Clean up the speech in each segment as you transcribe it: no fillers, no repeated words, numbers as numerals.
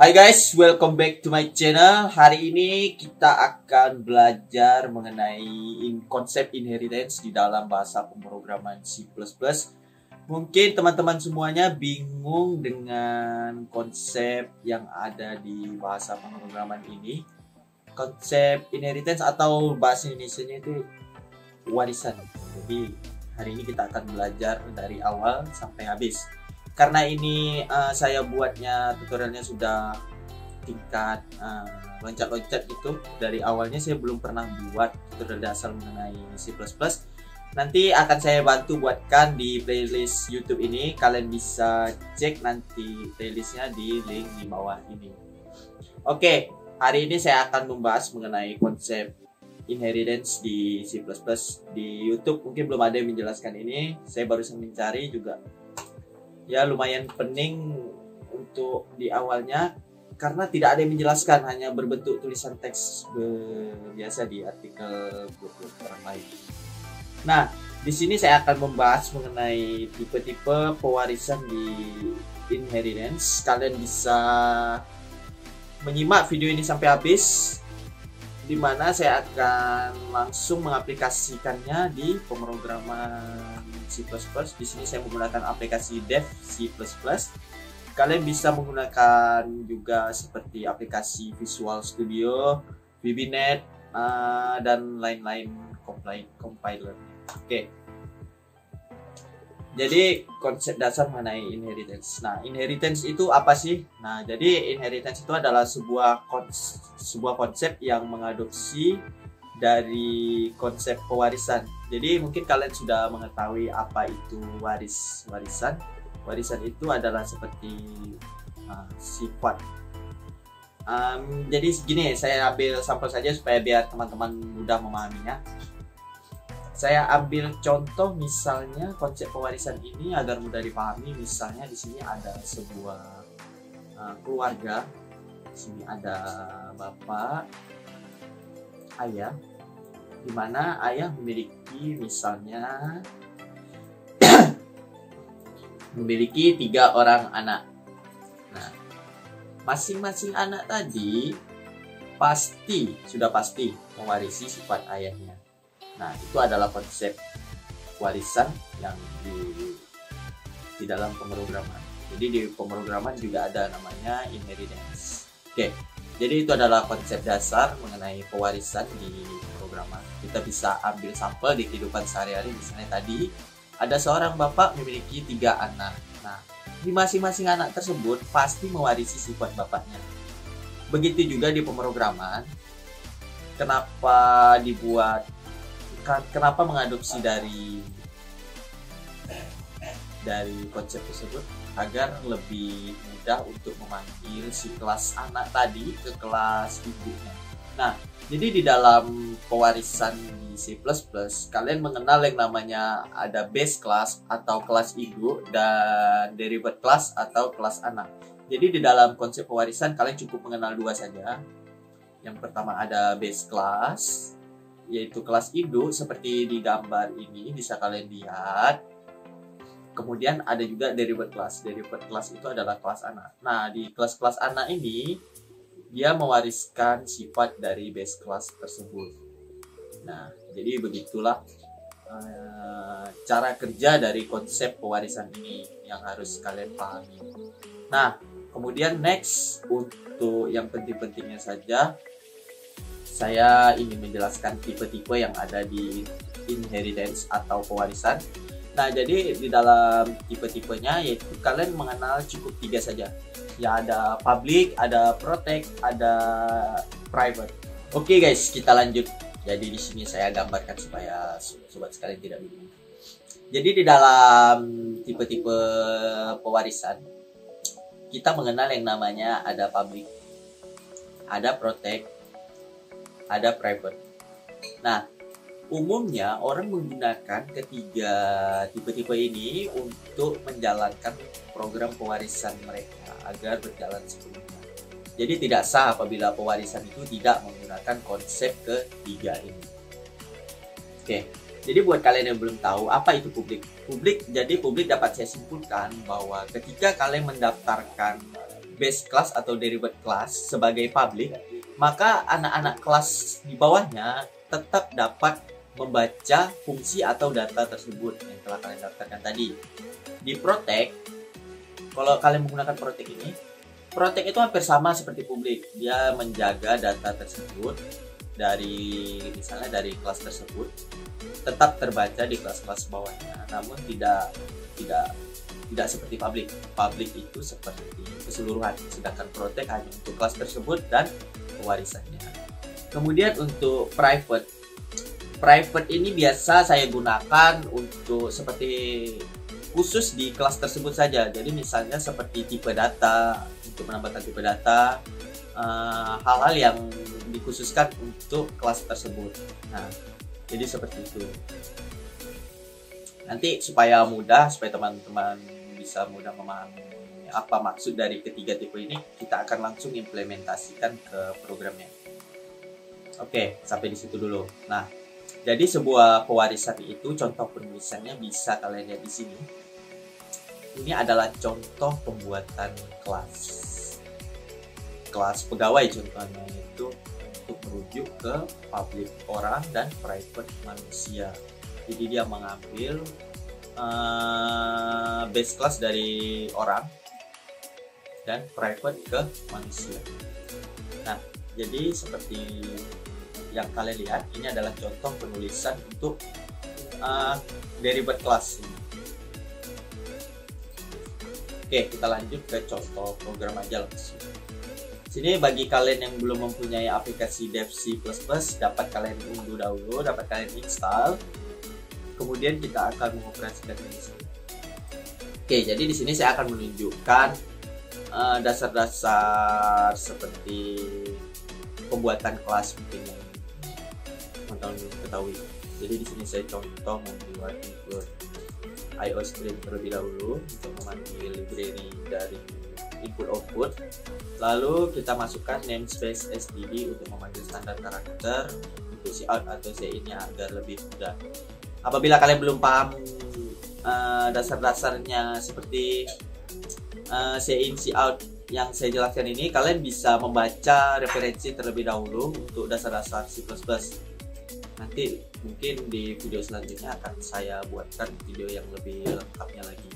Hai guys, welcome back to my channel. Hari ini kita akan belajar mengenai konsep inheritance di dalam bahasa pemrograman C++. Mungkin teman-teman semuanya bingung dengan konsep yang ada di bahasa pemrograman ini. Konsep inheritance atau bahasa Indonesianya itu warisan. Jadi hari ini kita akan belajar dari awal sampai habis. Karena ini saya buatnya tutorialnya sudah tingkat loncat-loncat gitu. Dari awalnya saya belum pernah buat tutorial dasar mengenai C++. Nanti akan saya bantu buatkan di playlist YouTube ini. Kalian bisa cek nanti playlistnya di link di bawah ini. Oke, hari ini saya akan membahas mengenai konsep inheritance di C++. Di YouTube mungkin belum ada yang menjelaskan ini. Saya barusan mencari juga. Ya lumayan pening untuk di awalnya karena tidak ada yang menjelaskan, hanya berbentuk tulisan teks biasa di artikel blog orang lain. Nah, di sini saya akan membahas mengenai tipe-tipe pewarisan di inheritance. Kalian bisa menyimak video ini sampai habis, di mana saya akan langsung mengaplikasikannya di pemrograman C++. Di sini saya menggunakan aplikasi Dev C++. Kalian bisa menggunakan juga seperti aplikasi Visual Studio, VBNet, dan lain-lain compiler. Oke. Jadi konsep dasar mengenai inheritance. Nah, inheritance itu apa sih? Nah, jadi inheritance itu adalah sebuah konsep yang mengadopsi dari konsep pewarisan. Jadi mungkin kalian sudah mengetahui apa itu warisan. Warisan itu adalah seperti sifat. Jadi gini, saya ambil sampel saja supaya biar teman-teman mudah memahaminya. Saya ambil contoh misalnya konsep pewarisan ini agar mudah dipahami. Misalnya di sini ada sebuah keluarga. Di sini ada bapak, ayah, di mana ayah memiliki misalnya memiliki 3 orang anak. Nah, masing-masing anak tadi sudah pasti mewarisi sifat ayahnya. Nah, itu adalah konsep warisan yang di dalam pemrograman. Jadi di pemrograman juga ada namanya inheritance. Oke, jadi itu adalah konsep dasar mengenai pewarisan di pemrograman. Kita bisa ambil sampel di kehidupan sehari-hari. Misalnya tadi ada seorang bapak memiliki 3 anak. Nah, di masing-masing anak tersebut pasti mewarisi sifat bapaknya. Begitu juga di pemrograman. Kenapa mengadopsi dari konsep tersebut agar lebih mudah untuk memanggil si kelas anak tadi ke kelas ibunya. Nah, jadi di dalam pewarisan di C++, kalian mengenal yang namanya ada base class atau kelas ibu dan derivate class atau kelas anak. Jadi di dalam konsep pewarisan kalian cukup mengenal 2 saja. Yang pertama ada base class, yaitu kelas induk seperti di gambar ini bisa kalian lihat. Kemudian ada juga derivate class. Derivate class itu adalah kelas anak. Nah, di kelas-kelas anak ini dia mewariskan sifat dari base class tersebut. Nah, jadi begitulah cara kerja dari konsep pewarisan ini yang harus kalian pahami. Nah, kemudian next, untuk yang penting-pentingnya saja, saya ingin menjelaskan tipe-tipe yang ada di inheritance atau pewarisan. Nah, jadi di dalam tipe-tipenya yaitu kalian mengenal cukup 3 saja. Ya, ada public, ada protect, ada private. Oke guys, kita lanjut. Jadi di sini saya gambarkan supaya sobat sekalian tidak bingung. Jadi di dalam tipe-tipe pewarisan kita mengenal yang namanya ada public, ada protect, ada private. Nah, umumnya orang menggunakan ketiga tipe-tipe ini untuk menjalankan program pewarisan mereka agar berjalan sepenuhnya. Jadi tidak sah apabila pewarisan itu tidak menggunakan konsep ketiga ini. Oke, jadi buat kalian yang belum tahu apa itu publik dapat saya simpulkan bahwa ketika kalian mendaftarkan base class atau derivate class sebagai public, maka anak-anak kelas di bawahnya tetap dapat membaca fungsi atau data tersebut yang telah kalian daftarkan tadi. Di protect, kalau kalian menggunakan protect ini, protect itu hampir sama seperti publik. Dia menjaga data tersebut dari misalnya dari kelas tersebut tetap terbaca di kelas-kelas bawahnya, namun tidak seperti public. Public itu seperti keseluruhan, sedangkan protect hanya untuk kelas tersebut dan pewarisannya. Kemudian untuk private ini biasa saya gunakan untuk seperti khusus di kelas tersebut saja. Jadi misalnya seperti tipe data, untuk menambahkan tipe data, hal-hal yang dikhususkan untuk kelas tersebut. Nah, jadi seperti itu. Nanti supaya teman-teman bisa mudah memahami apa maksud dari ketiga tipe ini, kita akan langsung implementasikan ke programnya. Oke, sampai di situ dulu. Nah, jadi sebuah pewarisan itu contoh penulisannya bisa kalian lihat di sini. Ini adalah contoh pembuatan kelas pegawai, contohnya itu untuk merujuk ke public orang dan private manusia. Jadi dia mengambil base class dari orang dan private ke manusia. Nah, jadi seperti yang kalian lihat, ini adalah contoh penulisan untuk derivate class ini. Oke, kita lanjut ke contoh program aja langsung. Sini bagi kalian yang belum mempunyai aplikasi Dev C++, dapat kalian unduh dahulu, dapat kalian install. Kemudian kita akan mengoperasikan ini. Oke, jadi di sini saya akan menunjukkan dasar-dasar seperti pembuatan kelas mungkin yang teman-teman belum ketahui. Jadi di sini saya contoh membuat include IOStream terlebih dahulu untuk memanggil library dari input output. Lalu kita masukkan namespace std untuk memanggil standar karakter untuk cout atau cin-nya agar lebih mudah. Apabila kalian belum paham dasar-dasarnya seperti cin cout yang saya jelaskan ini, kalian bisa membaca referensi terlebih dahulu untuk dasar-dasar C++. Nanti mungkin di video selanjutnya akan saya buatkan video yang lebih lengkapnya lagi.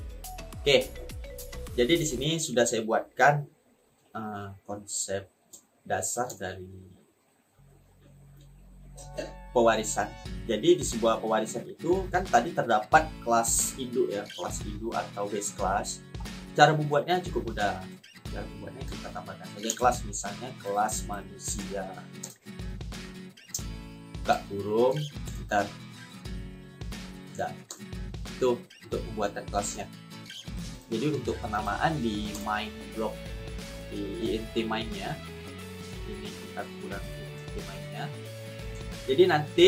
Oke, jadi di sini sudah saya buatkan konsep dasar dari pewarisan. Jadi di sebuah pewarisan itu kan tadi terdapat kelas induk ya, kelas induk atau base class. Cara membuatnya cukup mudah. Cara membuatnya kita tambahkan saja kelas, misalnya kelas manusia. Buka kurung, kita itu untuk pembuatan kelasnya. Jadi untuk penamaan di main block di int main-nya ini kita kurang int main-nya. Jadi nanti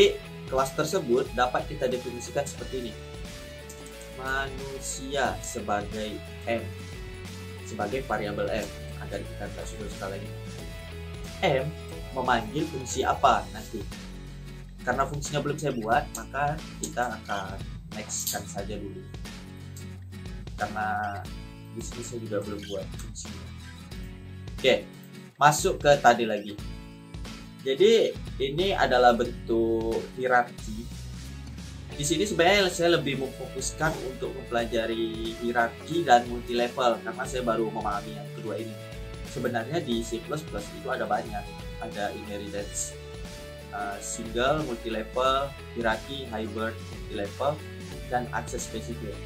kelas tersebut dapat kita definisikan seperti ini. Manusia sebagai m, sebagai variabel m, agar kita tidak suka lagi. M memanggil fungsi apa nanti? Karena fungsinya belum saya buat, maka kita akan next-kan saja dulu. Karena di sini saya juga belum buat fungsinya. Oke, masuk ke tadi lagi. Jadi ini adalah bentuk hierarki. Di sini sebenarnya saya lebih memfokuskan untuk mempelajari hierarki dan multi level karena saya baru memahami yang kedua ini. Sebenarnya di C++ itu ada banyak, ada inheritance single, multi level, hierarki, hybrid, multi level, dan access specific.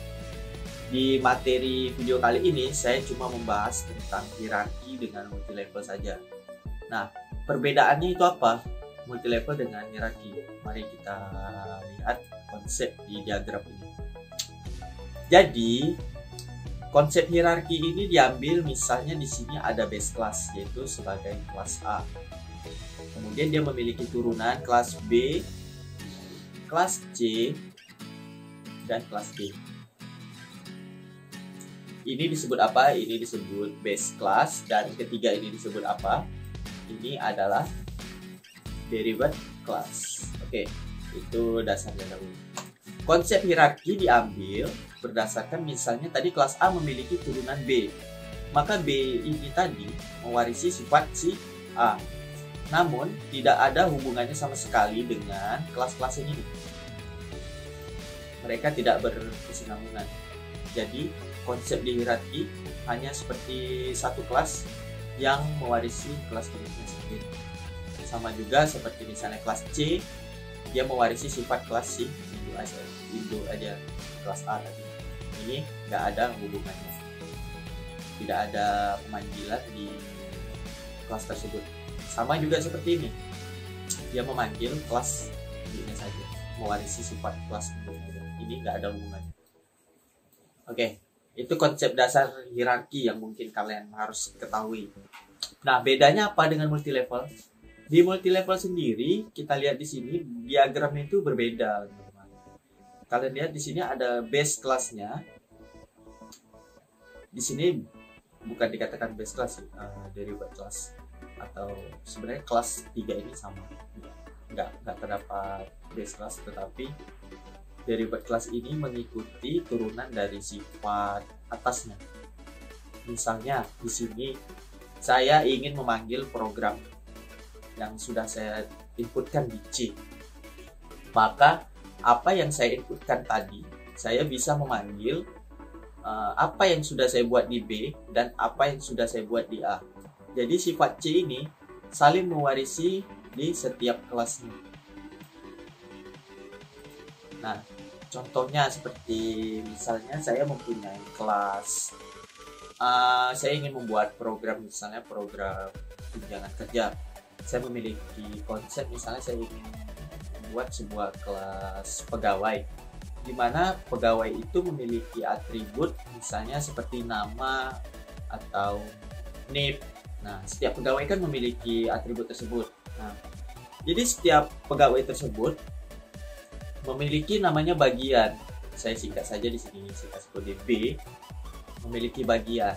Di materi video kali ini saya cuma membahas tentang hierarki dengan multi level saja. Nah, perbedaannya itu apa? Multi level dengan hierarki. Mari kita lihat konsep di diagram ini. Jadi, konsep hierarki ini diambil misalnya di sini ada base class yaitu sebagai kelas A. Kemudian dia memiliki turunan kelas B, kelas C, dan kelas D. Ini disebut apa? Ini disebut base class, dan ketiga ini disebut apa? Ini adalah derivate class. Oke, itu dasarnya dahulu. Konsep hierarki diambil berdasarkan misalnya tadi kelas A memiliki turunan B. maka B ini tadi mewarisi sifat si A. Namun tidak ada hubungannya sama sekali dengan kelas-kelas ini. Mereka tidak berkesinambungan. Jadi konsep di hierarki hanya seperti satu kelas yang mewarisi kelas berikutnya sendiri. Sama juga seperti misalnya kelas C, dia mewarisi sifat kelas C, Indo aja kelas A tadi. Ini nggak ada hubungannya, tidak ada pemanggilan di kelas tersebut. Sama juga seperti ini, dia memanggil kelas ini saja, mewarisi sifat kelas ini, nggak ada hubungannya. Oke, itu konsep dasar hierarki yang mungkin kalian harus ketahui. Nah, bedanya apa dengan multilevel? Di multilevel sendiri, kita lihat di sini diagramnya itu berbeda. Kalian lihat di sini ada base kelasnya. Di sini bukan dikatakan base kelas sih, derivative kelas, atau sebenarnya kelas 3 ini sama. Nggak terdapat base kelas, tetapi derivative kelas ini mengikuti turunan dari sifat atasnya. Misalnya di sini saya ingin memanggil program yang sudah saya inputkan di C. Maka apa yang saya inputkan tadi, saya bisa memanggil apa yang sudah saya buat di B dan apa yang sudah saya buat di A. Jadi sifat C ini saling mewarisi di setiap kelasnya. Nah, contohnya seperti misalnya saya mempunyai kelas, saya ingin membuat program, misalnya program tunjangan kerja. Saya memiliki konsep, misalnya saya ingin membuat sebuah kelas pegawai, di mana pegawai itu memiliki atribut misalnya seperti nama atau NIP. Nah, setiap pegawai kan memiliki atribut tersebut. Nah, jadi setiap pegawai tersebut memiliki namanya bagian. Saya singkat saja di sini, saya kasih kode B, memiliki bagian.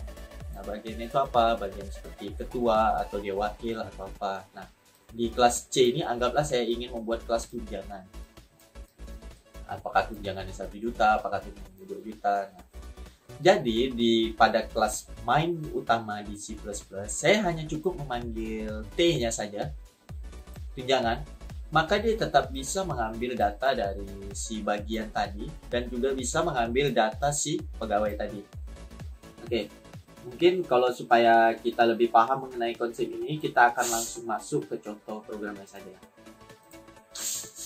Nah, bagiannya itu apa? Bagian seperti ketua atau dia wakil atau apa. Nah, di kelas C ini anggaplah saya ingin membuat kelas tunjangan. Apakah tunjangannya 1 juta, apakah tunjangannya 2 juta. Nah, jadi pada kelas main utama di C++, saya hanya cukup memanggil T-nya saja, tunjangan, maka dia tetap bisa mengambil data dari si bagian tadi dan juga bisa mengambil data si pegawai tadi. Oke, mungkin kalau supaya kita lebih paham mengenai konsep ini, kita akan langsung masuk ke contoh programnya saja.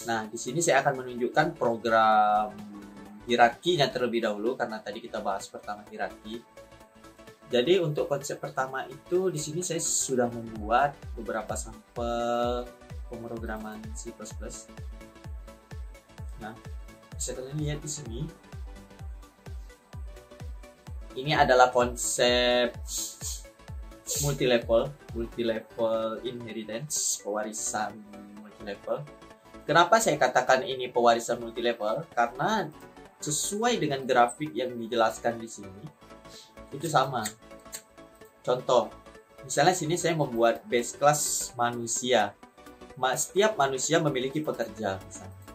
Nah, di sini saya akan menunjukkan program hierarkinya terlebih dahulu, karena tadi kita bahas pertama hierarki. Jadi untuk konsep pertama itu di sini saya sudah membuat beberapa sampel pemrograman C++. Nah, bisa kalian lihat di sini. Ini adalah konsep multilevel inheritance, pewarisan multilevel. Kenapa saya katakan ini pewarisan multilevel? Karena sesuai dengan grafik yang dijelaskan di sini, itu sama. Contoh, misalnya sini saya membuat base class manusia. Setiap manusia memiliki pekerja, misalnya.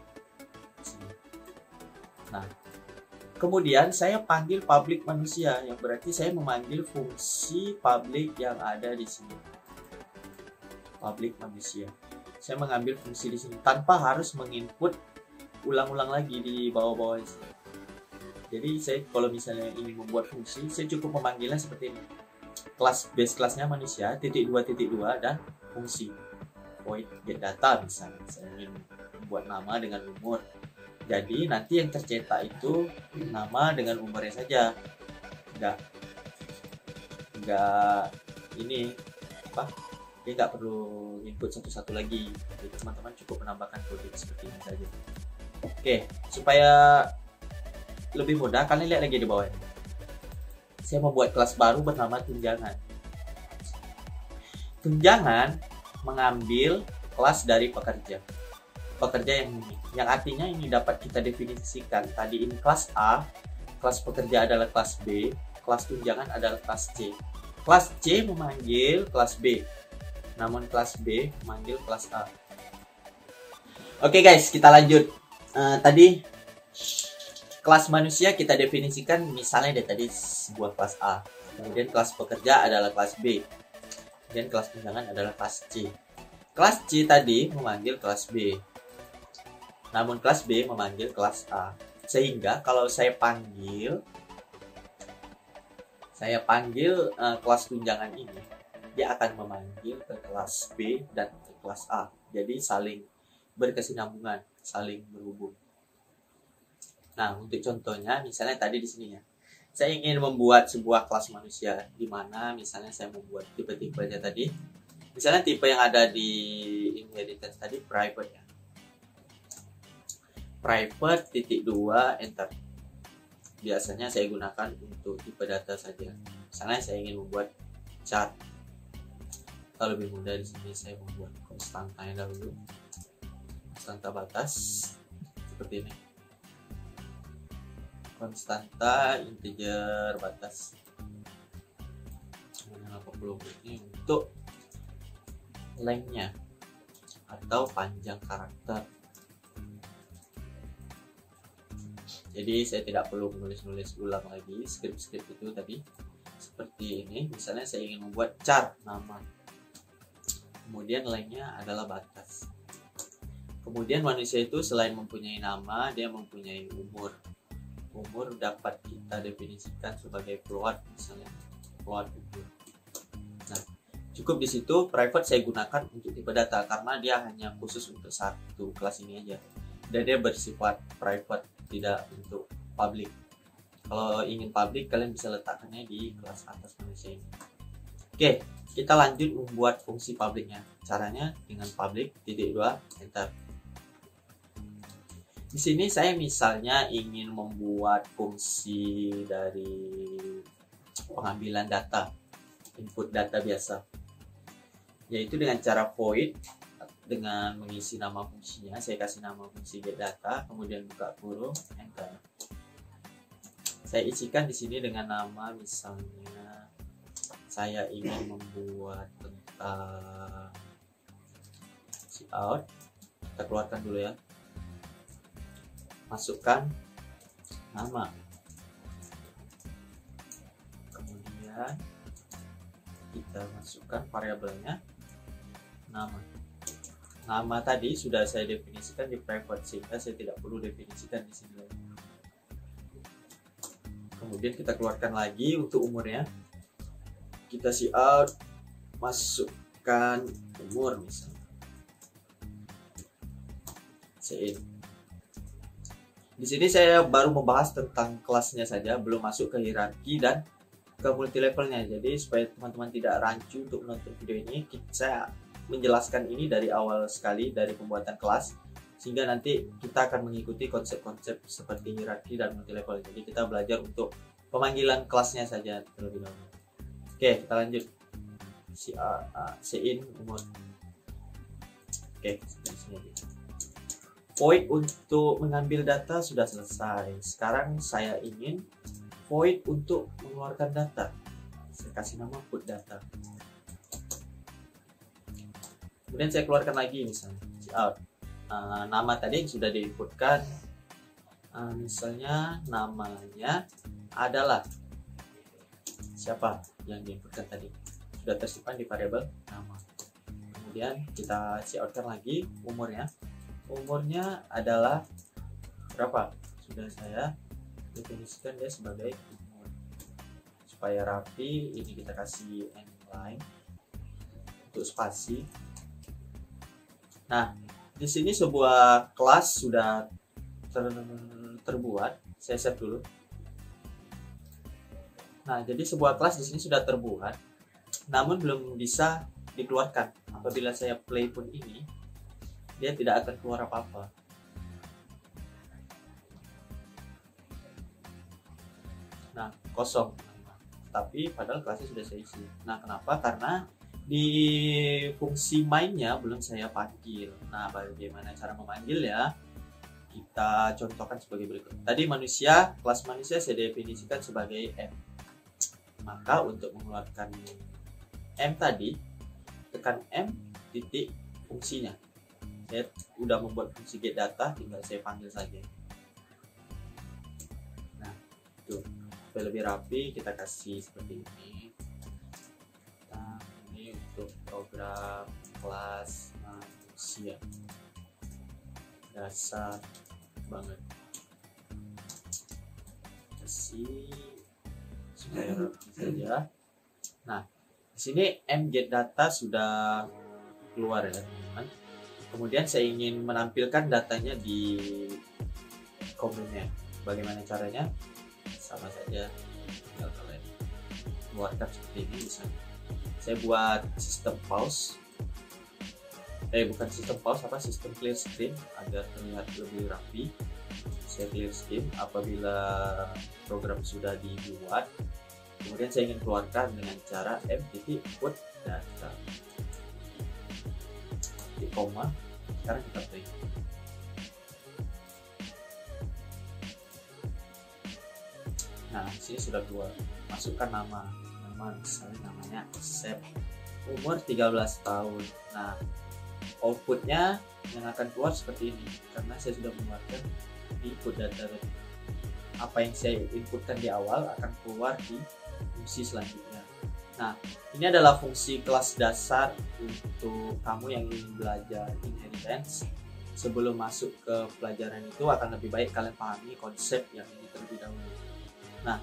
Nah, kemudian saya panggil public manusia, yang berarti saya memanggil fungsi public yang ada di sini. Public manusia. Saya mengambil fungsi di sini tanpa harus menginput ulang-ulang lagi di bawah-bawah ini. Jadi saya kalau misalnya ingin membuat fungsi, saya cukup memanggilnya seperti ini. Base kelasnya manusia, .2.2 dan fungsi. Void get data misalnya. Saya ingin membuat nama dengan umur. Jadi nanti yang tercetak itu nama dengan umurnya saja. Enggak ini apa? Dia nggak perlu input satu-satu lagi. Jadi teman-teman cukup menambahkan kode seperti ini saja. Oke, supaya lebih mudah, kalian lihat lagi di bawah ini. Saya membuat kelas baru bernama tunjangan. Tunjangan mengambil kelas dari pekerja. Pekerja yang artinya ini dapat kita definisikan. Tadi ini kelas A, kelas pekerja adalah kelas B, kelas tunjangan adalah kelas C. Kelas C memanggil kelas B, namun kelas B memanggil kelas A. Oke guys, kita lanjut. Tadi kelas manusia kita definisikan misalnya dari tadi sebuah kelas A. Kemudian kelas pekerja adalah kelas B. Kemudian kelas tunjangan adalah kelas C. Kelas C tadi memanggil kelas B. Namun kelas B memanggil kelas A. Sehingga kalau saya panggil kelas tunjangan ini, dia akan memanggil ke kelas B dan ke kelas A. Jadi saling berkesinambungan, saling berhubung. Nah, untuk contohnya, misalnya tadi di sini ya, saya ingin membuat sebuah kelas manusia, di mana misalnya saya membuat tipe-tipenya tadi. Misalnya tipe yang ada di inheritance tadi private ya. Private (2) enter. Biasanya saya gunakan untuk tipe data saja. Misalnya saya ingin membuat chart. Kalau lebih mudah di sini saya membuat konstantanya dahulu. Konstanta batas seperti ini. Konstanta integer batas 80 ini untuk lengthnya atau panjang karakter. Jadi saya tidak perlu menulis ulang lagi skrip-skrip itu tadi. Seperti ini, misalnya saya ingin membuat chart nama, kemudian lengthnya adalah batas. Kemudian manusia itu selain mempunyai nama, dia mempunyai umur. Umur dapat kita definisikan sebagai float, misalnya float umur. Nah, cukup di situ. Private saya gunakan untuk tipe data karena dia hanya khusus untuk satu kelas ini aja, dan dia bersifat private, tidak untuk public. Kalau ingin public, kalian bisa letakkannya di kelas atas manusia ini. Oke, kita lanjut membuat fungsi publicnya. Caranya dengan public (2) enter. Di sini saya misalnya ingin membuat fungsi dari pengambilan data, input data biasa, yaitu dengan cara void, dengan mengisi nama fungsinya. Saya kasih nama fungsi get data, kemudian buka kurung, enter. Saya isikan di sini dengan nama, misalnya saya ingin membuat tentang cout. Kita keluarkan dulu ya. Masukkan nama, kemudian kita masukkan variabelnya nama. Nama tadi sudah saya definisikan di private, sehingga saya tidak perlu definisikan di sini lagi. Kemudian kita keluarkan lagi untuk umurnya. Kita cout, masukkan umur misalnya. Cin. Di sini saya baru membahas tentang kelasnya saja, belum masuk ke hierarki dan ke multi levelnya. Jadi supaya teman-teman tidak rancu untuk menonton video ini, saya menjelaskan ini dari awal sekali, dari pembuatan kelas, sehingga nanti kita akan mengikuti konsep-konsep seperti hierarki dan multi level. Jadi kita belajar untuk pemanggilan kelasnya saja terlebih dahulu. Oke, kita lanjut. Cin umur. Oke, dari sini aja. Void untuk mengambil data sudah selesai. Sekarang saya ingin void untuk mengeluarkan data. Saya kasih nama put data. Kemudian saya keluarkan lagi misalnya cout. Nama tadi yang sudah diinputkan, misalnya namanya adalah siapa yang diinputkan tadi, sudah tersimpan di variabel nama. Kemudian kita coutkan lagi umurnya. Umurnya adalah berapa? Sudah saya definisikan dia sebagai umur. Supaya rapi, ini kita kasih end line untuk spasi. Nah, di sini sebuah kelas sudah terbuat. Saya save dulu. Nah, jadi sebuah kelas di sini sudah terbuat, namun belum bisa dikeluarkan. Apabila saya play pun ini, dia tidak akan keluar apa-apa. Nah, kosong. Tapi padahal kelasnya sudah saya isi. Nah, kenapa? Karena di fungsi mainnya belum saya panggil. Nah, bagaimana cara memanggil ya? Kita contohkan sebagai berikut. Tadi manusia, kelas manusia saya definisikan sebagai M. Maka untuk mengeluarkan M tadi, tekan M titik fungsinya. Saya udah membuat fungsi get data, tinggal saya panggil saja. Nah, tuh, supaya lebih rapi kita kasih seperti ini. program, kelas, manusia. Dasar banget. Kasih supaya rapi saja. Nah, di sini mget data sudah keluar ya teman-teman. Kemudian saya ingin menampilkan datanya di komponennya. Bagaimana caranya? Sama saja, tinggal kalian keluarkan seperti ini misalnya. Saya buat sistem pause, bukan sistem pause, sistem clear screen agar terlihat lebih rapi. Saya clear screen apabila program sudah dibuat. Kemudian saya ingin keluarkan dengan cara m.put data. Di koma, sekarang kita play. Nah, di sini sudah keluar. Masukkan nama misalnya namanya Asep, umur 13 tahun. Nah, outputnya yang akan keluar seperti ini karena saya sudah mengeluarkan input data. Apa yang saya inputkan di awal akan keluar di fungsi selanjutnya. Nah, ini adalah fungsi kelas dasar untuk kamu yang ingin belajar inheritance. Sebelum masuk ke pelajaran itu akan lebih baik kalian pahami konsep yang ini terlebih dahulu. Nah,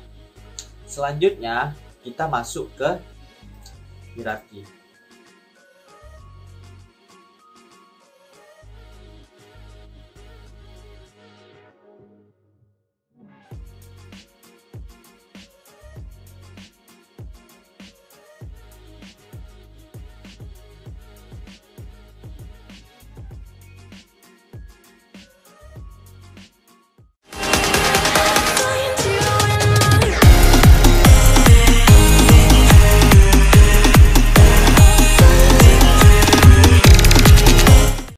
selanjutnya kita masuk ke hierarki.